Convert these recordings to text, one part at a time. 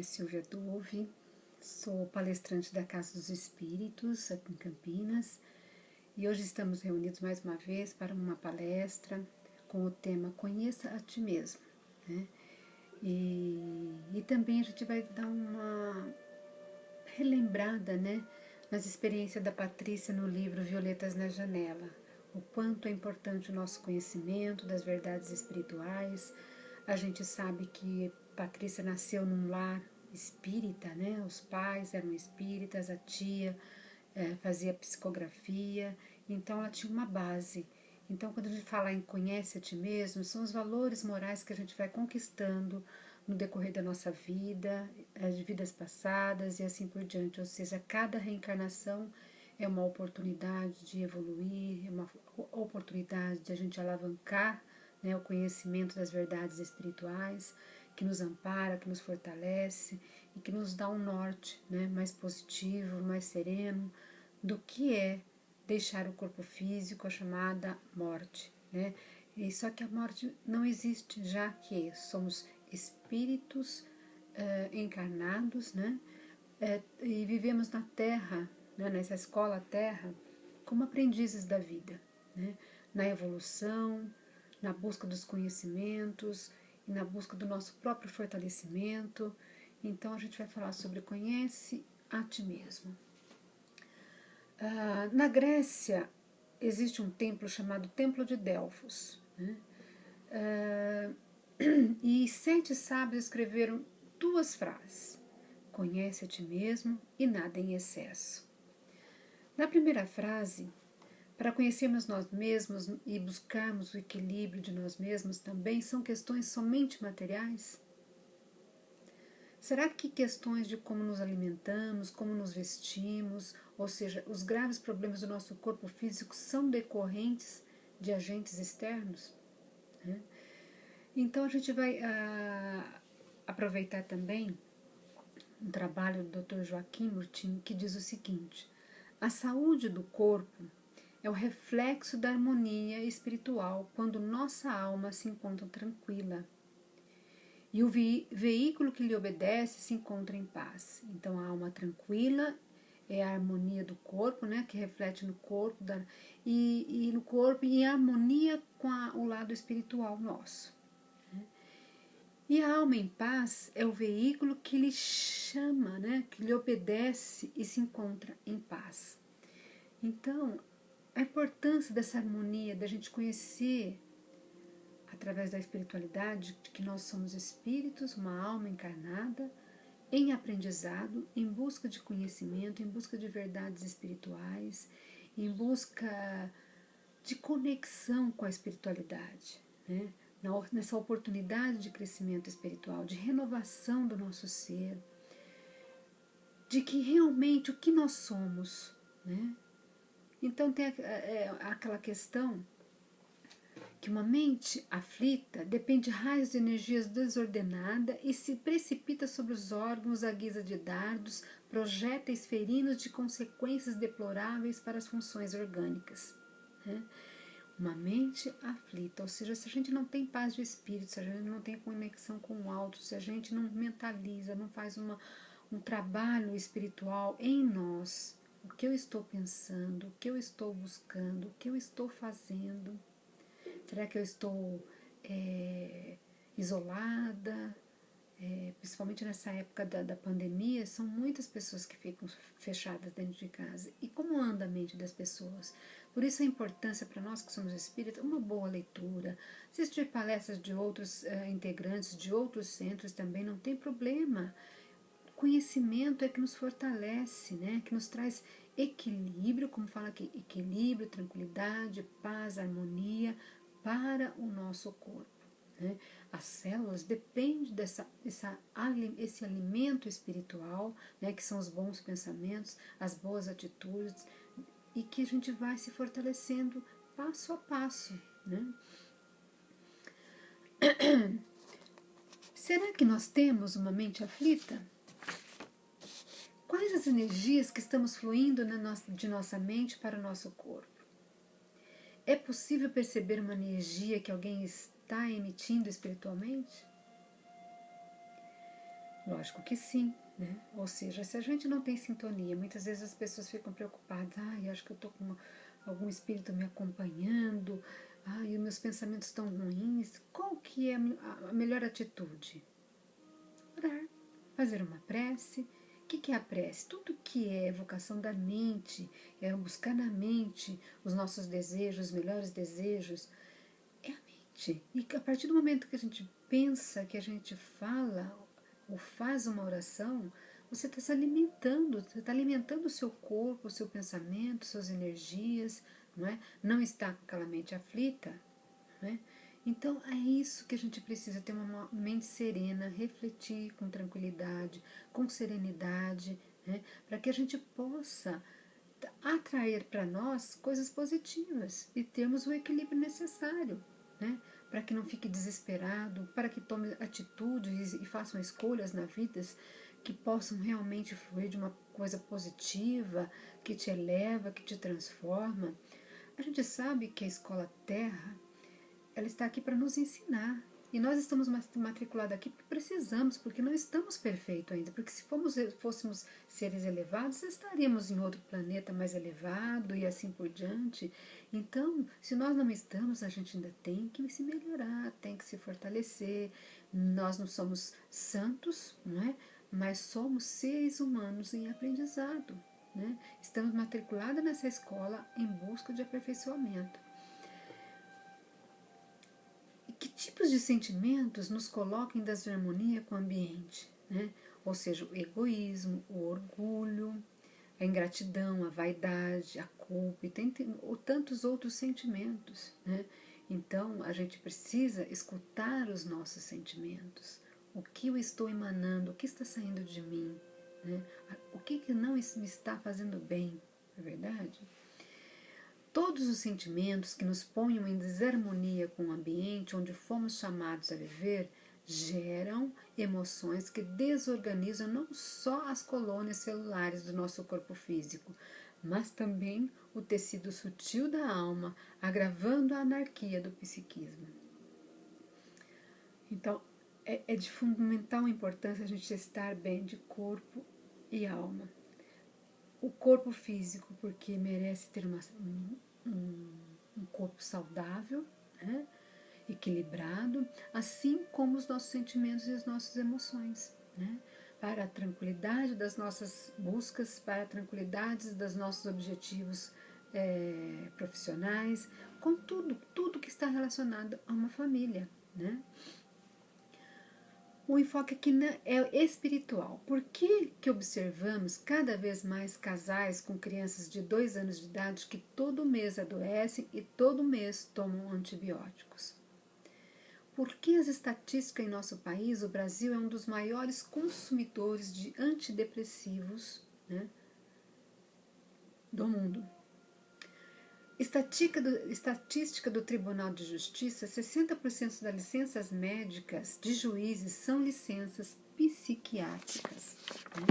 é Silvia Dove, sou palestrante da Casa dos Espíritos, aqui em Campinas, e hoje estamos reunidos mais uma vez para uma palestra com o tema Conheça a Ti Mesmo, né? E também a gente vai dar uma relembrada, né, nas experiências da Patrícia no livro Violetas na Janela, o quanto é importante o nosso conhecimento das verdades espirituais. A gente sabe que Patrícia nasceu num lar espírita, né? Os pais eram espíritas, a tia fazia psicografia, então ela tinha uma base. Então, quando a gente fala em conhece a ti mesmo, são os valores morais que a gente vai conquistando no decorrer da nossa vida, as vidas passadas e assim por diante. Ou seja, cada reencarnação é uma oportunidade de evoluir, é uma oportunidade de a gente alavancar, né, o conhecimento das verdades espirituais, que nos ampara, que nos fortalece e que nos dá um norte, né, mais positivo, mais sereno do que é deixar o corpo físico, a chamada morte, né? E só que a morte não existe, já que somos espíritos encarnados, né? E vivemos na Terra, né, nessa escola Terra, como aprendizes da vida, né? Na evolução, na busca dos conhecimentos e na busca do nosso próprio fortalecimento. Então a gente vai falar sobre conhece a ti mesmo. Na Grécia existe um templo chamado Templo de Delfos, né? E 7 sábios escreveram 2 frases: conhece a ti mesmo e nada em excesso. Na primeira frase, para conhecermos nós mesmos e buscarmos o equilíbrio de nós mesmos também são questões somente materiais? Será que questões de como nos alimentamos, como nos vestimos, ou seja, os graves problemas do nosso corpo físico são decorrentes de agentes externos? Então a gente vai aproveitar também um trabalho do Dr. Joaquim Murtinho que diz o seguinte: a saúde do corpo é o reflexo da harmonia espiritual quando nossa alma se encontra tranquila e o veículo que lhe obedece se encontra em paz. Então a alma tranquila é a harmonia do corpo, né, que reflete no corpo e no corpo em harmonia com o lado espiritual nosso. E a alma em paz é o veículo que lhe chama, né, que lhe obedece e se encontra em paz. Então, a importância dessa harmonia, da gente conhecer, através da espiritualidade, que nós somos espíritos, uma alma encarnada, em aprendizado, em busca de conhecimento, em busca de verdades espirituais, em busca de conexão com a espiritualidade, né? Nessa oportunidade de crescimento espiritual, de renovação do nosso ser, de que realmente o que nós somos, né? Então tem aquela questão que uma mente aflita depende de raios de energias desordenada e se precipita sobre os órgãos à guisa de dardos, projéteis ferinos de consequências deploráveis para as funções orgânicas, né? Uma mente aflita, ou seja, se a gente não tem paz de espírito, se a gente não tem conexão com o alto, se a gente não mentaliza, não faz um trabalho espiritual em nós, o que eu estou pensando, o que eu estou buscando, o que eu estou fazendo, será que eu estou isolada? Principalmente nessa época da pandemia, são muitas pessoas que ficam fechadas dentro de casa. E como anda a mente das pessoas? Por isso a importância para nós que somos espíritas, uma boa leitura, assistir palestras de outros integrantes de outros centros também não tem problema. Conhecimento é que nos fortalece, né? Que nos traz equilíbrio, como fala aqui, equilíbrio, tranquilidade, paz, harmonia para o nosso corpo, né? As células dependem esse alimento espiritual, né? Que são os bons pensamentos, as boas atitudes, e que a gente vai se fortalecendo passo a passo, né? Será que nós temos uma mente aflita? Quais as energias que estamos fluindo de nossa mente para o nosso corpo? É possível perceber uma energia que alguém está emitindo espiritualmente? Lógico que sim, né? Ou seja, se a gente não tem sintonia, muitas vezes as pessoas ficam preocupadas, eu acho que eu estou com algum espírito me acompanhando, os meus pensamentos estão ruins. Qual que é a melhor atitude? Orar, fazer uma prece. O que é a prece? Tudo que é evocação da mente, é buscar na mente os nossos desejos, os melhores desejos, é a mente. E a partir do momento que a gente pensa, que a gente fala ou faz uma oração, você está se alimentando, você está alimentando o seu corpo, o seu pensamento, suas energias, não é? Não está com aquela mente aflita, não é? Então é isso que a gente precisa, ter uma mente serena, refletir com tranquilidade, com serenidade, né? Para que a gente possa atrair para nós coisas positivas e termos o equilíbrio necessário, né? Para que não fique desesperado, para que tome atitudes e façam escolhas na vida que possam realmente fluir de uma coisa positiva, que te eleva, que te transforma. A gente sabe que a escola Terra, ela está aqui para nos ensinar. E nós estamos matriculados aqui porque precisamos, porque não estamos perfeitos ainda. Porque se fôssemos seres elevados, estaríamos em outro planeta mais elevado e assim por diante. Então, se nós não estamos, a gente ainda tem que se melhorar, tem que se fortalecer. Nós não somos santos, não é? Mas somos seres humanos em aprendizado, né? Estamos matriculados nessa escola em busca de aperfeiçoamento. Que tipos de sentimentos nos colocam em desarmonia com o ambiente, né? Ou seja, o egoísmo, o orgulho, a ingratidão, a vaidade, a culpa e tantos outros sentimentos, né? Então, a gente precisa escutar os nossos sentimentos. O que eu estou emanando, o que está saindo de mim, né? O que não me está fazendo bem, não é verdade? Todos os sentimentos que nos ponham em desarmonia com o ambiente onde fomos chamados a viver geram emoções que desorganizam não só as colônias celulares do nosso corpo físico, mas também o tecido sutil da alma, agravando a anarquia do psiquismo. Então, é de fundamental importância a gente estar bem de corpo e alma. O corpo físico, porque merece ter um corpo saudável, né? Equilibrado, assim como os nossos sentimentos e as nossas emoções, né? Para a tranquilidade das nossas buscas, para a tranquilidade dos nossos objetivos profissionais, com tudo que está relacionado a uma família, né? O enfoque aqui é espiritual. Por que observamos cada vez mais casais com crianças de 2 anos de idade que todo mês adoecem e todo mês tomam antibióticos? Por que as estatísticas em nosso país, o Brasil é um dos maiores consumidores de antidepressivos, né, do mundo? Estatística do Tribunal de Justiça, 60% das licenças médicas de juízes são licenças psiquiátricas. Né?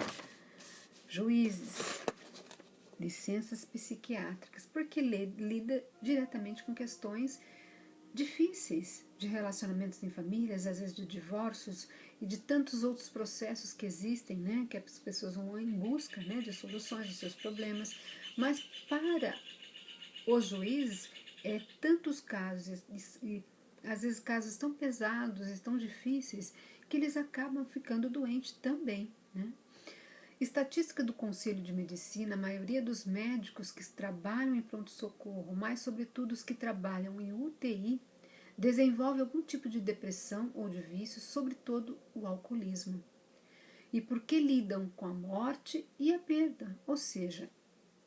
Juízes, licenças psiquiátricas, porque lida diretamente com questões difíceis de relacionamentos em famílias, às vezes de divórcios e de tantos outros processos que existem, né, que as pessoas vão em busca, né, de soluções dos seus problemas, mas para os juízes, tantos casos e às vezes casos tão pesados e tão difíceis que eles acabam ficando doentes também, né? Estatística do Conselho de Medicina, a maioria dos médicos que trabalham em pronto-socorro, mais sobretudo os que trabalham em UTI, desenvolve algum tipo de depressão ou de vício, sobretudo o alcoolismo. E porque lidam com a morte e a perda, ou seja,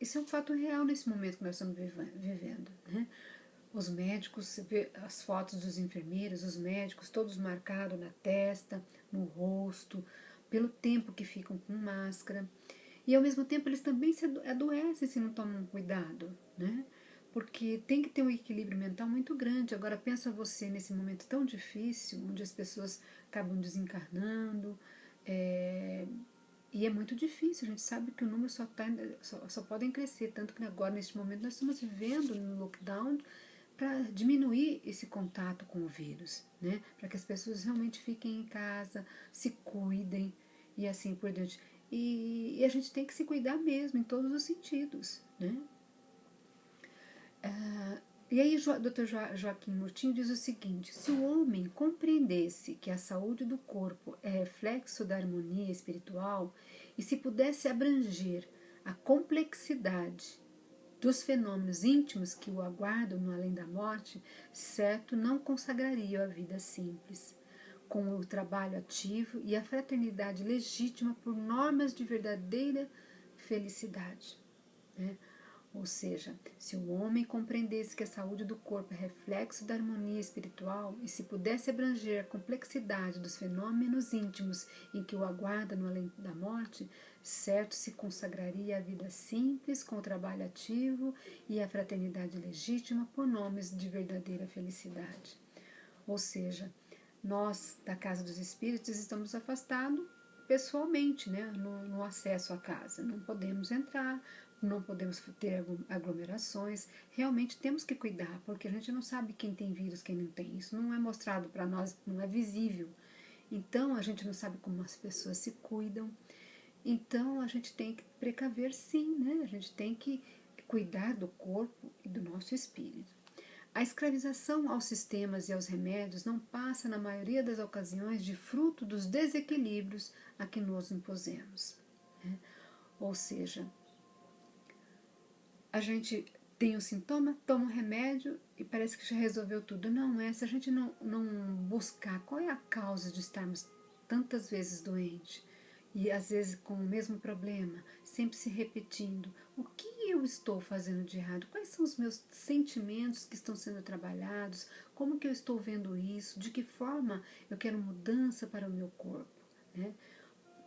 isso é um fato real nesse momento que nós estamos vivendo, né? Os médicos, você vê as fotos dos enfermeiros, os médicos todos marcados na testa, no rosto, pelo tempo que ficam com máscara. E ao mesmo tempo eles também se adoecem se não tomam cuidado, né? Porque tem que ter um equilíbrio mental muito grande. Agora pensa você nesse momento tão difícil, onde as pessoas acabam desencarnando, e é muito difícil, a gente sabe que o número só podem crescer, tanto que agora, neste momento, nós estamos vivendo no lockdown para diminuir esse contato com o vírus, né? Para que as pessoas realmente fiquem em casa, se cuidem. e assim por diante. E a gente tem que se cuidar mesmo, em todos os sentidos, né? E aí o Dr. Joaquim Murtinho diz o seguinte: se o homem compreendesse que a saúde do corpo é reflexo da harmonia espiritual e se pudesse abranger a complexidade dos fenômenos íntimos que o aguardam no além da morte, certo não consagraria a vida simples, com o trabalho ativo e a fraternidade legítima por normas de verdadeira felicidade, né? Ou seja, se o homem compreendesse que a saúde do corpo é reflexo da harmonia espiritual e se pudesse abranger a complexidade dos fenômenos íntimos em que o aguarda no além da morte, certo se consagraria à vida simples, com o trabalho ativo e a fraternidade legítima por nomes de verdadeira felicidade. Ou seja, nós da Casa dos Espíritos estamos afastados pessoalmente, né, no acesso à casa. Não podemos entrar, não podemos ter aglomerações. Realmente temos que cuidar, porque a gente não sabe quem tem vírus, quem não tem. Isso não é mostrado para nós, não é visível. Então a gente não sabe como as pessoas se cuidam. Então a gente tem que precaver, sim, né? A gente tem que cuidar do corpo e do nosso espírito. A escravização aos sistemas e aos remédios não passa, na maioria das ocasiões, de fruto dos desequilíbrios a que nos impusemos, né? Ou seja, a gente tem um sintoma, toma um remédio e parece que já resolveu tudo. Não é. Se a gente não buscar qual é a causa de estarmos tantas vezes doentes e às vezes com o mesmo problema, sempre se repetindo, o que eu estou fazendo de errado? Quais são os meus sentimentos que estão sendo trabalhados? Como que eu estou vendo isso? De que forma eu quero mudança para o meu corpo, né?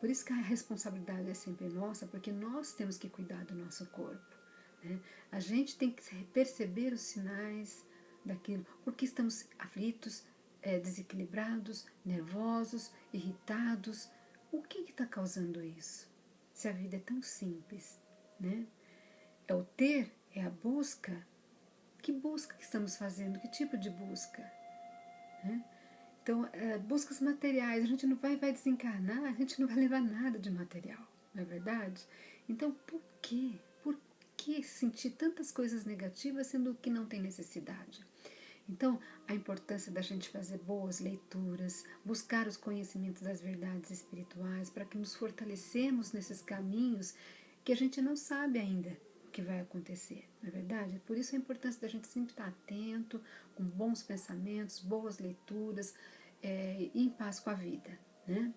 Por isso que a responsabilidade é sempre nossa, porque nós temos que cuidar do nosso corpo, né? A gente tem que perceber os sinais daquilo, porque estamos aflitos, desequilibrados, nervosos, irritados. O que está causando isso? Se a vida é tão simples, né? É o ter, é a busca. Que busca que estamos fazendo? Que tipo de busca, né? Então, buscas materiais, a gente não vai desencarnar, a gente não vai levar nada de material, não é verdade? Então, por quê? Por que sentir tantas coisas negativas sendo que não tem necessidade? Então, a importância da gente fazer boas leituras, buscar os conhecimentos das verdades espirituais, para que nos fortalecemos nesses caminhos que a gente não sabe ainda o que vai acontecer, não é verdade? Por isso a importância da gente sempre estar atento, com bons pensamentos, boas leituras, e em paz com a vida, né?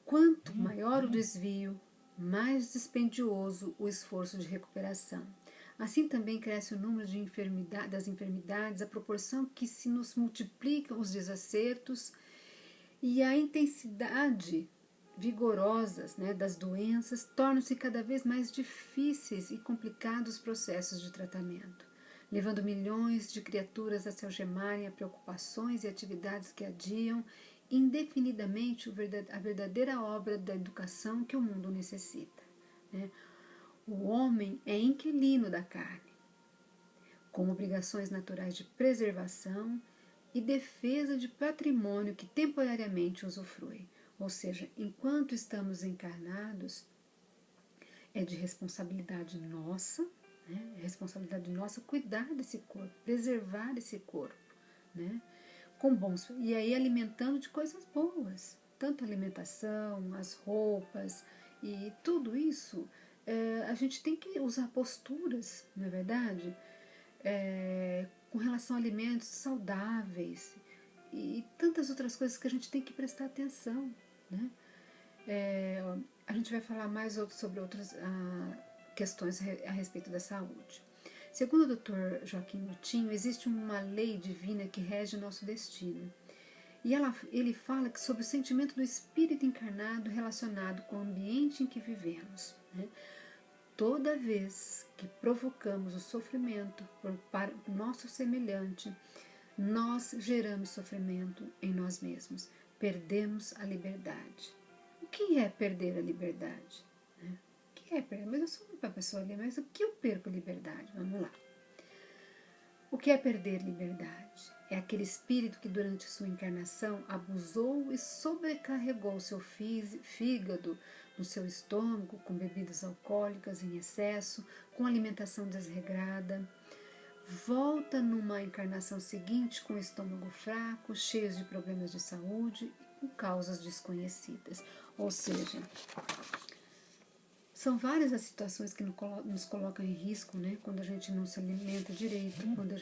Quanto maior o desvio, mais dispendioso o esforço de recuperação. Assim também cresce o número das enfermidades, à proporção que se nos multiplicam os desacertos e a intensidade vigorosas, né, das doenças tornam-se cada vez mais difíceis e complicados os processos de tratamento, levando milhões de criaturas a se algemarem a preocupações e atividades que adiam indefinidamente a verdadeira obra da educação que o mundo necessita, né? O homem é inquilino da carne, com obrigações naturais de preservação e defesa de patrimônio que temporariamente usufrui. Ou seja, enquanto estamos encarnados, é de responsabilidade nossa, né? É responsabilidade nossa cuidar desse corpo, preservar esse corpo, né? Com bons, e aí alimentando de coisas boas, tanto a alimentação, as roupas e tudo isso. A gente tem que usar posturas, não é verdade? Com relação a alimentos saudáveis e tantas outras coisas que a gente tem que prestar atenção, né? A gente vai falar mais sobre outras questões a respeito da saúde. Segundo o Dr. Joaquim Murtinho, existe uma lei divina que rege o nosso destino. E ele fala que sobre o sentimento do espírito encarnado relacionado com o ambiente em que vivemos, né? Toda vez que provocamos o sofrimento para o nosso semelhante, nós geramos sofrimento em nós mesmos, perdemos a liberdade. O que é perder a liberdade? O que é perder? Mas eu sou uma pessoa ali, mas o que eu perco liberdade? Vamos lá. O que é perder liberdade? é aquele espírito que durante sua encarnação abusou e sobrecarregou seu fígado no seu estômago com bebidas alcoólicas em excesso, com alimentação desregrada. Volta numa encarnação seguinte com o estômago fraco, cheio de problemas de saúde e com causas desconhecidas. Ou seja, são várias as situações que nos colocam em risco, né? Quando a gente não se alimenta direito, quando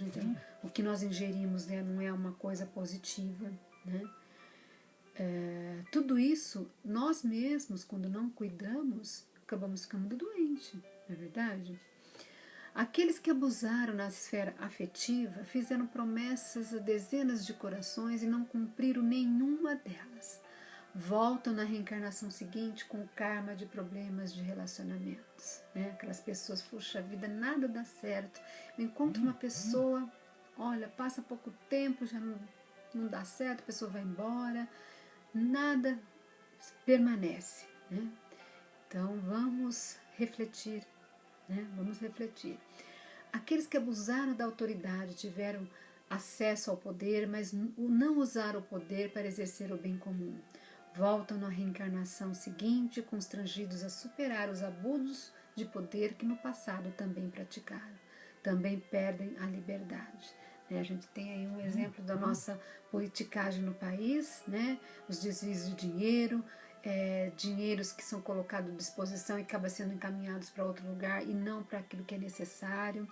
o que nós ingerimos, né, não é uma coisa positiva, né? Tudo isso, nós mesmos, quando não cuidamos, acabamos ficando doentes, não é verdade? Aqueles que abusaram na esfera afetiva fizeram promessas a dezenas de corações e não cumpriram nenhuma delas. Voltam na reencarnação seguinte com o karma de problemas de relacionamentos, né? Aquelas pessoas, puxa vida, nada dá certo. Eu encontro uma pessoa, olha, passa pouco tempo, já não dá certo, a pessoa vai embora, nada permanece, né? Então vamos refletir, né? Vamos refletir. Aqueles que abusaram da autoridade tiveram acesso ao poder, mas não usaram o poder para exercer o bem comum. Voltam na reencarnação seguinte constrangidos a superar os abusos de poder que no passado também praticaram. Também perdem a liberdade. A gente tem aí um exemplo da nossa politicagem no país, né? Os desvios de dinheiro, dinheiros que são colocados à disposição e acabam sendo encaminhados para outro lugar e não para aquilo que é necessário.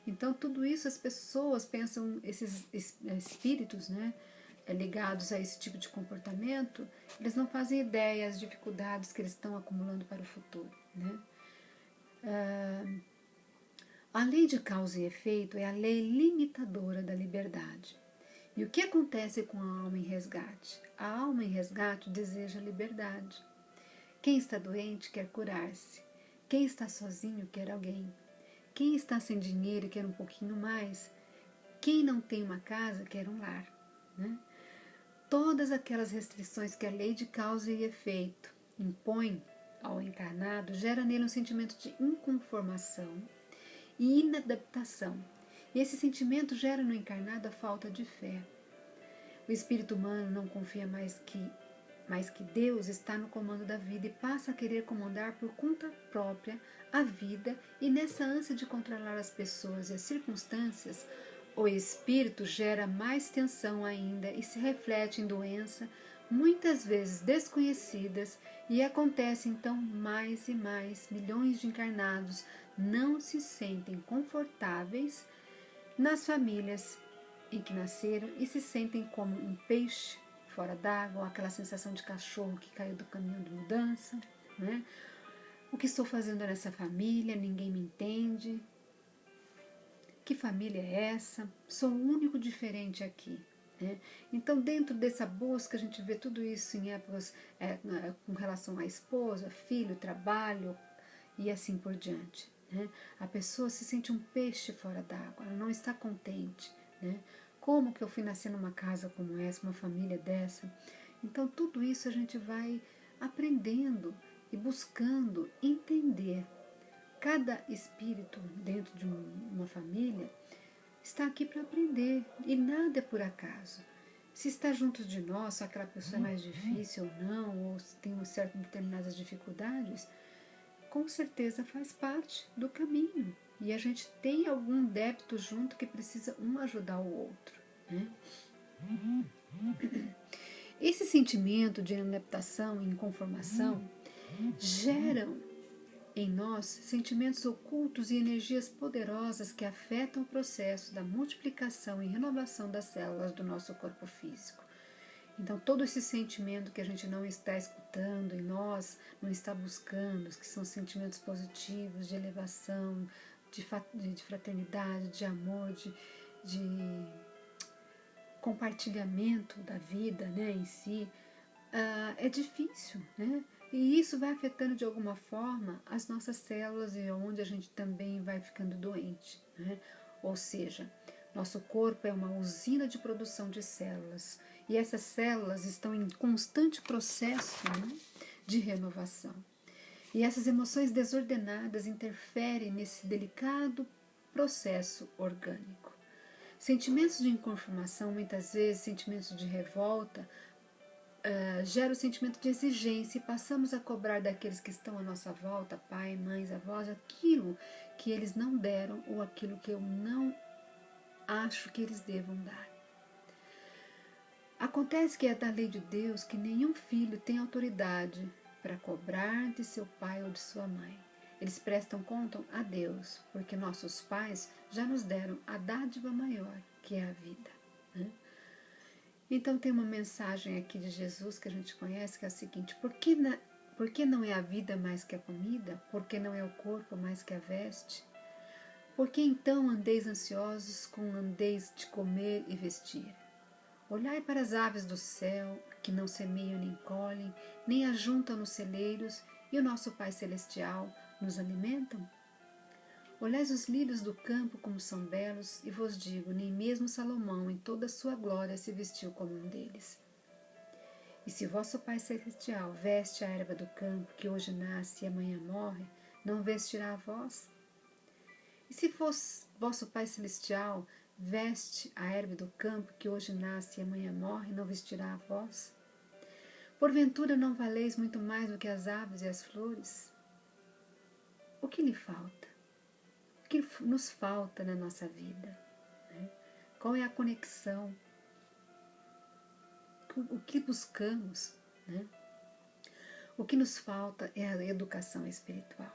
Então, tudo isso as pessoas pensam, esses espíritos, né, ligados a esse tipo de comportamento, eles não fazem ideia das dificuldades que eles estão acumulando para o futuro, né? A lei de causa e efeito é a lei limitadora da liberdade. E o que acontece com a alma em resgate? A alma em resgate deseja liberdade. Quem está doente quer curar-se. Quem está sozinho quer alguém. Quem está sem dinheiro quer um pouquinho mais. Quem não tem uma casa quer um lar, né? Todas aquelas restrições que a lei de causa e efeito impõe ao encarnado gera nele um sentimento de inconformação e inadaptação. E esse sentimento gera no encarnado a falta de fé. O espírito humano não confia mais que Deus está no comando da vida e passa a querer comandar por conta própria a vida, e nessa ânsia de controlar as pessoas e as circunstâncias, o espírito gera mais tensão ainda e se reflete em doença, muitas vezes desconhecidas, e acontece então mais e mais milhões de encarnados não se sentem confortáveis nas famílias em que nasceram e se sentem como um peixe fora d'água, aquela sensação de cachorro que caiu do caminho de mudança, né? O que estou fazendo nessa família? Ninguém me entende. Que família é essa? Sou o único diferente aqui, né? Então, dentro dessa busca, a gente vê tudo isso em épocas com relação à esposa, filho, trabalho e assim por diante, né? A pessoa se sente um peixe fora d'água, ela não está contente, né? Como que eu fui nascer numa casa como essa, uma família dessa? Então, tudo isso a gente vai aprendendo e buscando entender. Cada espírito dentro de uma família está aqui para aprender e nada é por acaso. Se está junto de nós, se aquela pessoa é mais difícil ou não, ou se tem certas determinadas dificuldades, com certeza faz parte do caminho. E a gente tem algum débito junto que precisa um ajudar o outro, né? Esse sentimento de inadaptação e inconformação geram em nós sentimentos ocultos e energias poderosas que afetam o processo da multiplicação e renovação das células do nosso corpo físico. Então, todo esse sentimento que a gente não está escutando em nós, não está buscando, que são sentimentos positivos, de elevação, de fraternidade, de amor, de compartilhamento da vida, né, em si, é difícil, né? E isso vai afetando de alguma forma as nossas células e onde a gente também vai ficando doente, né? Ou seja, nosso corpo é uma usina de produção de células e essas células estão em constante processo, né, de renovação. E essas emoções desordenadas interferem nesse delicado processo orgânico. Sentimentos de inconformação, muitas vezes, sentimentos de revolta, gera o sentimento de exigência e passamos a cobrar daqueles que estão à nossa volta, pai, mães, avós, aquilo que eles não deram ou aquilo que eu não acho que eles devam dar. Acontece que é da lei de Deus que nenhum filho tem autoridade para cobrar de seu pai ou de sua mãe. Eles prestam conta a Deus, porque nossos pais já nos deram a dádiva maior, que é a vida, né? Então tem uma mensagem aqui de Jesus que a gente conhece, que é a seguinte: por que não é a vida mais que a comida? Por que não é o corpo mais que a veste? Por que então andeis ansiosos com andeis de comer e vestir? Olhai para as aves do céu, que não semeiam nem colhem, nem ajuntam nos celeiros, e o nosso Pai Celestial nos alimentam? Olhais os lírios do campo como são belos, e vos digo, nem mesmo Salomão em toda a sua glória se vestiu como um deles. E se vosso Pai Celestial veste a erva do campo, que hoje nasce e amanhã morre, não vestirá a vós? E se vosso Pai Celestial veste a erva do campo, que hoje nasce e amanhã morre, não vestirá a vós? Porventura não valeis muito mais do que as aves e as flores? O que lhe falta? O que nos falta na nossa vida, né? Qual é a conexão? O que buscamos, né? O que nos falta é a educação espiritual.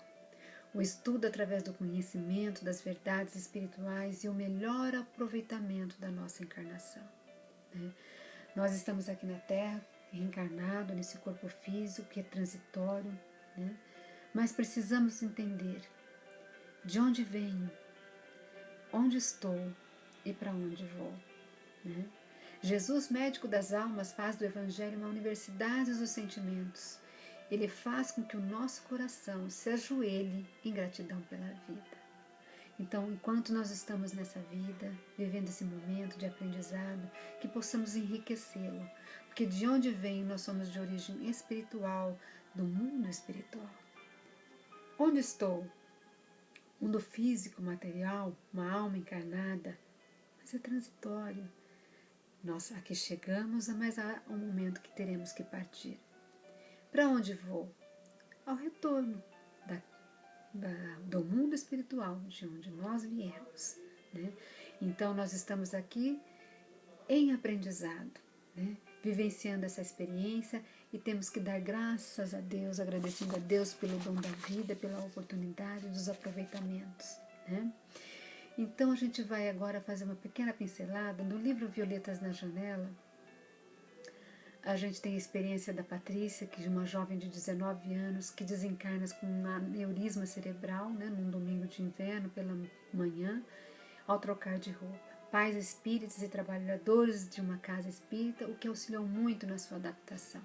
O estudo através do conhecimento das verdades espirituais e o melhor aproveitamento da nossa encarnação, né? Nós estamos aqui na Terra, reencarnado nesse corpo físico que é transitório, né? Mas precisamos entender de onde venho, onde estou e para onde vou, né? Jesus, médico das almas, faz do Evangelho uma universidade dos sentimentos. Ele faz com que o nosso coração se ajoelhe em gratidão pela vida. Então, enquanto nós estamos nessa vida, vivendo esse momento de aprendizado, que possamos enriquecê-lo, porque de onde vem nós somos de origem espiritual, do mundo espiritual. Onde estou? Mundo físico, material, uma alma encarnada, mas é transitório. Nós aqui chegamos, mas há um momento que teremos que partir. Para onde vou? Ao retorno do mundo espiritual, de onde nós viemos, né? Então nós estamos aqui em aprendizado, né? Vivenciando essa experiência e temos que dar graças a Deus, agradecendo a Deus pelo dom da vida, pela oportunidade dos aproveitamentos, né? Então a gente vai agora fazer uma pequena pincelada no livro Violetas na Janela. A gente tem a experiência da Patrícia, que é uma jovem de 19 anos que desencarna com um aneurisma cerebral, né, num domingo de inverno pela manhã, ao trocar de roupa. Pais espíritas e trabalhadores de uma casa espírita, o que auxiliou muito na sua adaptação.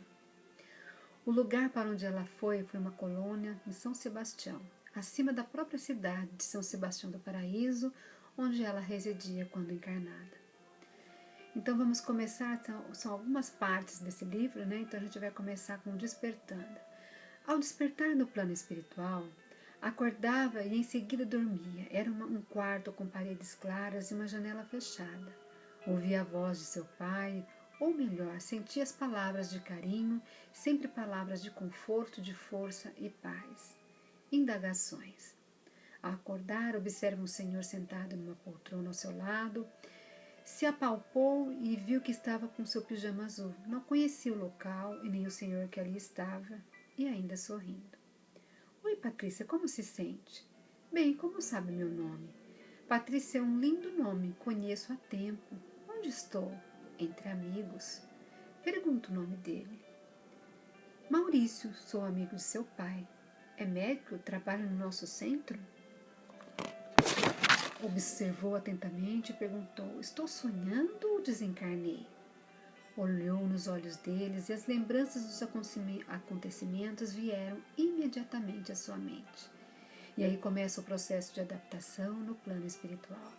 O lugar para onde ela foi uma colônia em São Sebastião, acima da própria cidade de São Sebastião do Paraíso, onde ela residia quando encarnada. Então vamos começar, são algumas partes desse livro, né? Então a gente vai começar com Despertando. Ao despertar no plano espiritual, acordava e em seguida dormia. Era um quarto com paredes claras e uma janela fechada. Ouvia a voz de seu pai, ou melhor, sentia as palavras de carinho, sempre palavras de conforto, de força e paz. Indagações. Ao acordar, observa um senhor sentado numa poltrona ao seu lado. Se apalpou e viu que estava com seu pijama azul. Não conhecia o local e nem o senhor que ali estava, e ainda sorrindo. Oi, Patrícia, como se sente? Bem, como sabe meu nome? Patrícia é um lindo nome, conheço há tempo. Onde estou? Entre amigos. Pergunto o nome dele. Maurício, sou amigo de seu pai. É médico? Trabalha no nosso centro? Observou atentamente e perguntou: estou sonhando ou desencarnei? Olhou nos olhos deles e as lembranças dos acontecimentos vieram imediatamente à sua mente. E aí começa o processo de adaptação no plano espiritual.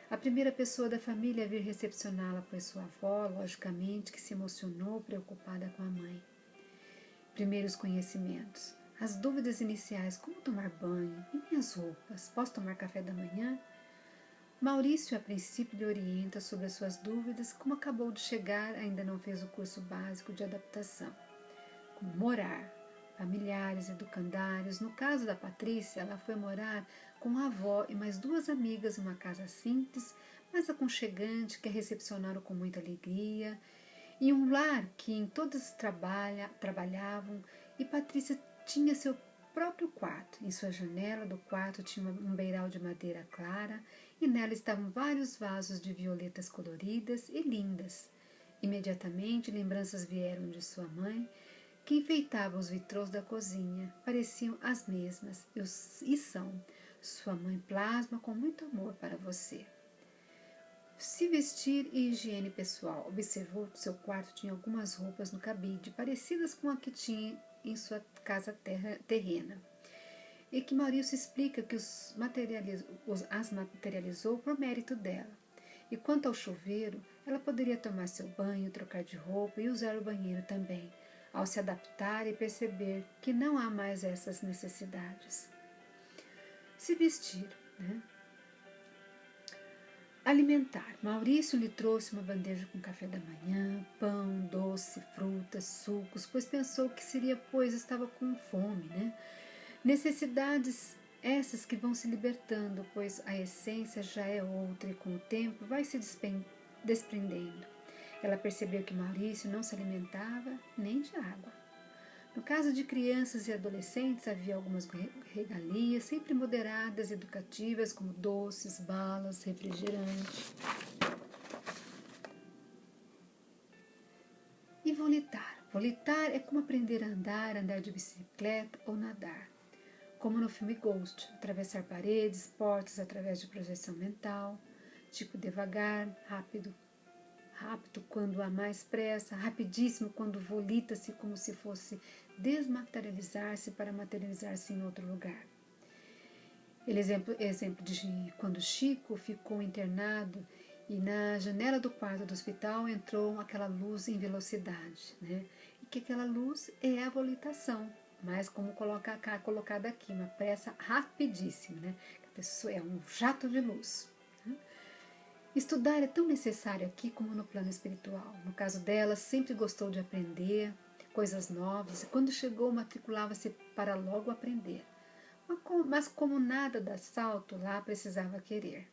A primeira pessoa da família a vir recepcioná-la foi sua avó, logicamente, que se emocionou, preocupada com a mãe. Primeiros conhecimentos. As dúvidas iniciais: como tomar banho? E minhas roupas? Posso tomar café da manhã? Maurício, a princípio, lhe orienta sobre as suas dúvidas. Como acabou de chegar, ainda não fez o curso básico de adaptação. Como morar, familiares, educandários. No caso da Patrícia, ela foi morar com a avó e mais 2 amigas em uma casa simples, mas aconchegante, que a recepcionaram com muita alegria. Em um lar que em todas trabalhavam, e Patrícia tinha seu próprio quarto. Em sua janela do quarto tinha um beiral de madeira clara, e nela estavam vários vasos de violetas coloridas e lindas. Imediatamente lembranças vieram de sua mãe, que enfeitava os vitrôs da cozinha. Pareciam as mesmas, e são. Sua mãe plasma com muito amor para você. Se vestir e higiene pessoal. Observou que seu quarto tinha algumas roupas no cabide, parecidas com a que tinha em sua casa terrena. E que Maurício explica que as materializou por mérito dela. E quanto ao chuveiro, ela poderia tomar seu banho, trocar de roupa e usar o banheiro também, ao se adaptar e perceber que não há mais essas necessidades. Se vestir, né? Alimentar. Maurício lhe trouxe uma bandeja com café da manhã, pão, doce, frutas, sucos, pois pensou que seria, pois estava com fome, né? Necessidades essas que vão se libertando, pois a essência já é outra e com o tempo vai se desprendendo. Ela percebeu que Maurício não se alimentava nem de água. No caso de crianças e adolescentes, havia algumas regalias, sempre moderadas e educativas, como doces, balas, refrigerante. E volitar. Volitar é como aprender a andar de bicicleta ou nadar. Como no filme Ghost, atravessar paredes, portas através de projeção mental, tipo devagar, rápido quando há mais pressa, rapidíssimo quando volita-se como se fosse desmaterializar-se para materializar-se em outro lugar. Exemplo de quando Chico ficou internado e na janela do quarto do hospital entrou aquela luz em velocidade, né? E que aquela luz é a volitação, mas como colocada aqui, uma pressa rapidíssima, né? A pessoa é um jato de luz. Né? Estudar é tão necessário aqui como no plano espiritual. No caso dela, sempre gostou de aprender coisas novas e quando chegou matriculava-se para logo aprender. Mas como nada dá salto, lá precisava querer.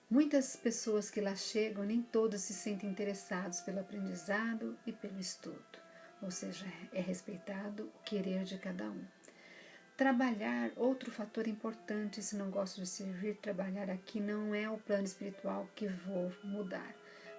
Muitas pessoas que lá chegam, nem todas se sentem interessados pelo aprendizado e pelo estudo. Ou seja, é respeitado o querer de cada um. Trabalhar, outro fator importante, se não gosto de servir, trabalhar aqui não é o plano espiritual que vou mudar.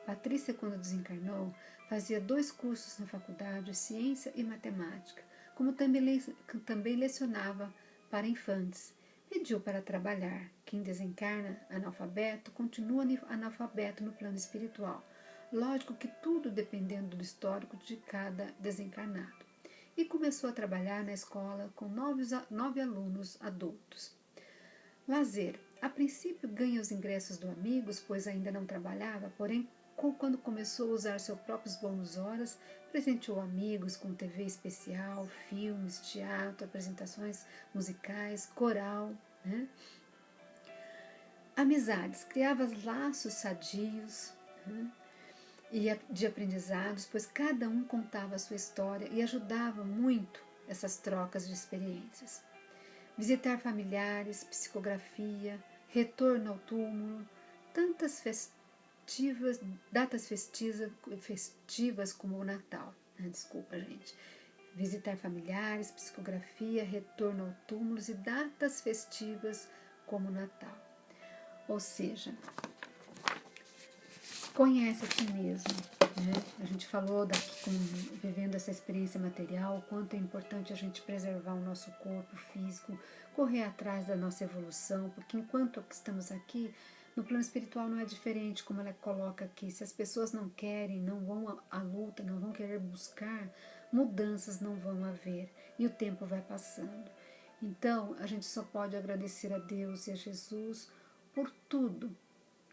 Patrícia, quando desencarnou, fazia 2 cursos na faculdade, ciência e matemática, como também lecionava para infantes. Pediu para trabalhar. Quem desencarna analfabeto, continua analfabeto no plano espiritual. Lógico que tudo dependendo do histórico de cada desencarnado. E começou a trabalhar na escola com 9 alunos adultos. Lazer. A princípio ganha os ingressos do Amigos, pois ainda não trabalhava, porém, quando começou a usar seus próprios bônus horas, presenteou amigos com TV especial, filmes, teatro, apresentações musicais, coral. Né? Amizades. Criava laços sadios, né? E de aprendizados, pois cada um contava a sua história e ajudava muito essas trocas de experiências. Visitar familiares, psicografia, retorno ao túmulo, tantas datas festivas como o Natal. Né? Desculpa, gente. Visitar familiares, psicografia, retorno ao túmulo e datas festivas como o Natal. Ou seja, conhece a ti mesmo. Né? A gente falou vivendo essa experiência material, o quanto é importante a gente preservar o nosso corpo físico, correr atrás da nossa evolução, porque enquanto estamos aqui, no plano espiritual não é diferente, como ela coloca aqui. Se as pessoas não querem, não vão à luta, não vão querer buscar, mudanças não vão haver e o tempo vai passando. Então, a gente só pode agradecer a Deus e a Jesus por tudo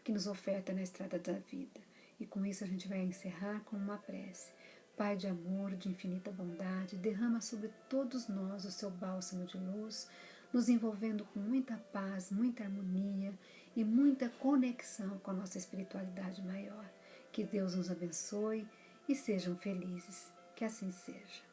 que nos oferta na estrada da vida. E com isso a gente vai encerrar com uma prece. Pai de amor, de infinita bondade, derrama sobre todos nós o seu bálsamo de luz, nos envolvendo com muita paz, muita harmonia e muita conexão com a nossa espiritualidade maior. Que Deus nos abençoe e sejam felizes. Que assim seja.